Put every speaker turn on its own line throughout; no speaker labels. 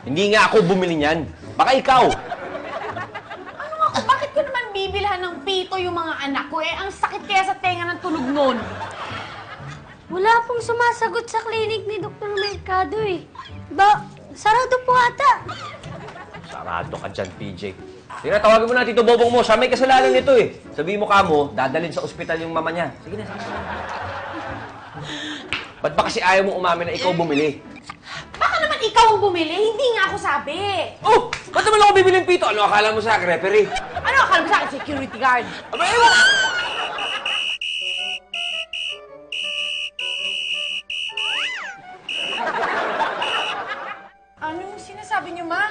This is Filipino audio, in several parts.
Hindi nga ako bumili niyan. Baka ikaw.
Ano ako? Bakit ko naman bibilhan ng pito yung mga anak ko? Ang sakit kaya sa tenga ng tulog nun.
Wala pong sumasagot sa klinik ni Dr. Mercado eh. Ba, sarado po ata.
Sarado ka dyan, PJ. Sige na, tawagin mo na Tito Bobong mo. Siya may kasalanan nito eh. Sabihin mo kamo, dadalhin sa ospital yung mama niya. Sige na, sige na. Ba't ba kasi ayaw mong umamin na ikaw bumili?
Baka naman ikaw ang bumili, hindi nga ako sabi.
Oh! Ba't naman ako bibili ng pito? Ano akala mo sa akin, referee?
Ano akala mo sa akin, security guard?
Aba, ewan!
Anong sinasabi niyo, Ma?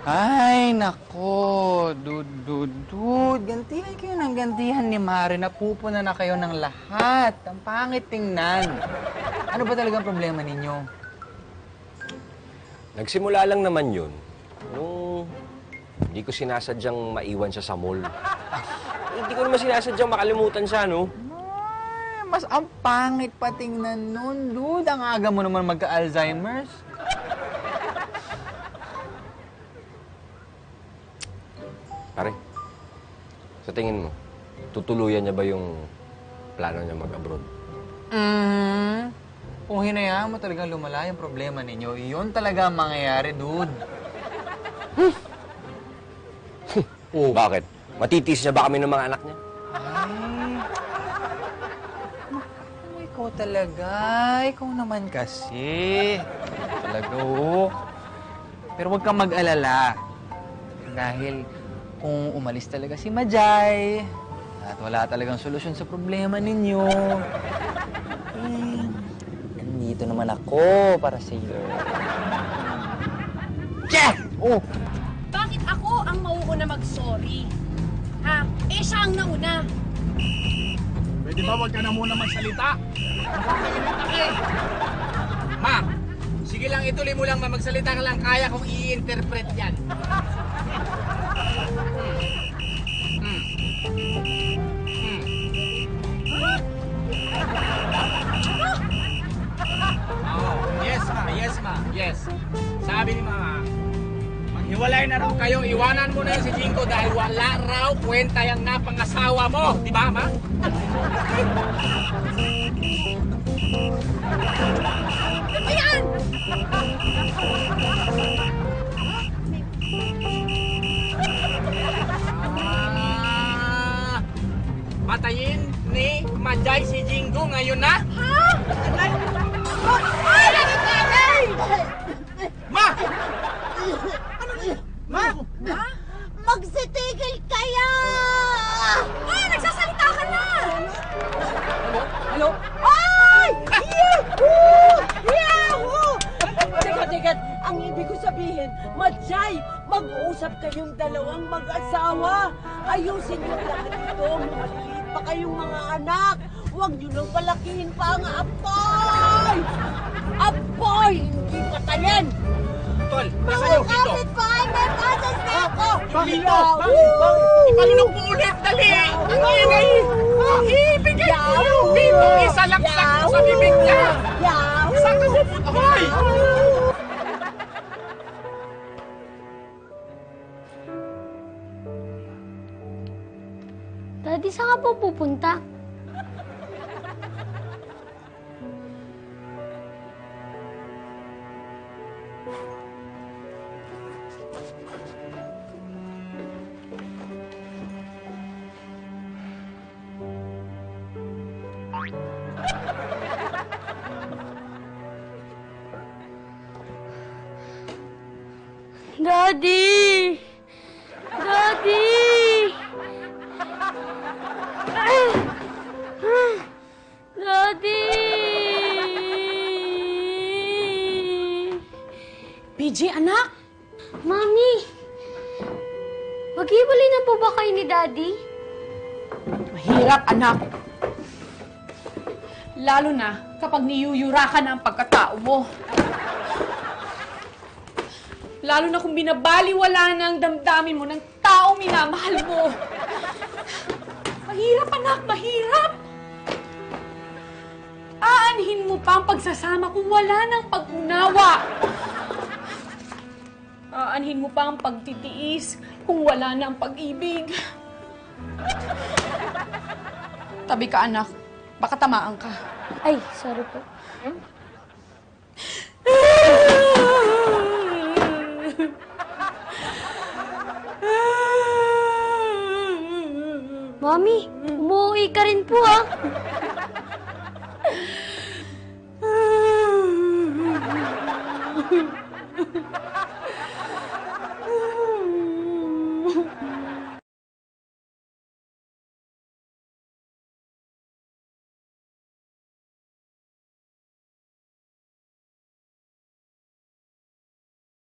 Ay, nako. Dude. Gantihan kayo ng gantihan ni Mare. Napupuna na kayo ng lahat. Ang pangit tingnan. Ano ba talagang problema ninyo?
Nagsimula lang naman yun. Nung hindi ko sinasadyang maiwan siya sa mall. Hindi ko naman sinasadyang makalimutan siya, no?
Ay, mas ang pangit pa tingnan nun, dude. Ang aga mo naman magka-Alzheimer's.
Pare, sa tingin mo, tutuluyan niya ba yung plano niya mag-abroad?
Kung hinayaan mo talagang lumala yung problema ninyo, yun talaga ang mangyayari, dude.
Oh. Bakit? Matitis niya ba kami ng mga anak niya?
Ay, ikaw talaga. Ikaw naman kasi. Talaga, oh. Pero huwag kang mag-alala. Dahil kung umalis talaga si Majay, at wala talagang solusyon sa problema ninyo, nandito naman ako para sa iyo. Jeff! Oh!
Bakit ako ang mauuna mag-sorry? Ha? Siya ang nauna.
Pwede ba wag ka na muna magsalita? Nakakainit ka eh. Ma, sige lang, ituloy mo lang, magsalita ka lang. Kaya kong i-interpret yan. Yes, ma. Yes. Sabi ni Mama, maghiwalay na raw kayo. Iwanan mo na yun si Jingo dahil wala raw kwenta yung napangasawa mo. Di ba, Ma?
Ano ba yan?
Patayin ni Majay si Jingo ngayon na?
Ha? Ay! Ay!
Ma! Ma!
Ha?
Magsitigil kayo!
Ay! Nagsasalita ka na!
Hello?
Ay! Yahoo! Yahoo! Teka. Ang ibig ko sabihin, Majay, mag-uusap kayong dalawang mag-asawa. Ayusin niyo lahat ito. Maliliit pa kayong mga anak. Huwag niyo nang palakihin pa ang apoy! Apoy! Hindi patayin!
Tol, nasa yung hito?
Kapit-bahay, may pasas na ako!
Yung hito! Ipalunok mo ulit, dali! Ang ingay! Ibigay mo yung hito! Isalaksak mo sa bibig niya!
Yahoo!
Saan ka pupunta? Hoy!
Daddy, saan ka po pupunta? Daddy! Daddy! Daddy!
PJ, anak!
Mami! Maghiwalay na po ba kayo ni Daddy?
Mahirap, anak. Lalo na kapag niyuyura ka na ang pagkatao mo. Lalo na kung binabaliwala na ang damdamin mo ng taong minamahal mo. Mahirap, anak, mahirap! Aanhin mo pa ang pagsasama kung wala ng pag-unawa. Aanhin mo pa ang pagtitiis kung wala na ang pag-ibig. Tabi ka, anak. Baka tamaan ka.
Ay, sorry po. Mami, umuwi ka rin po ah.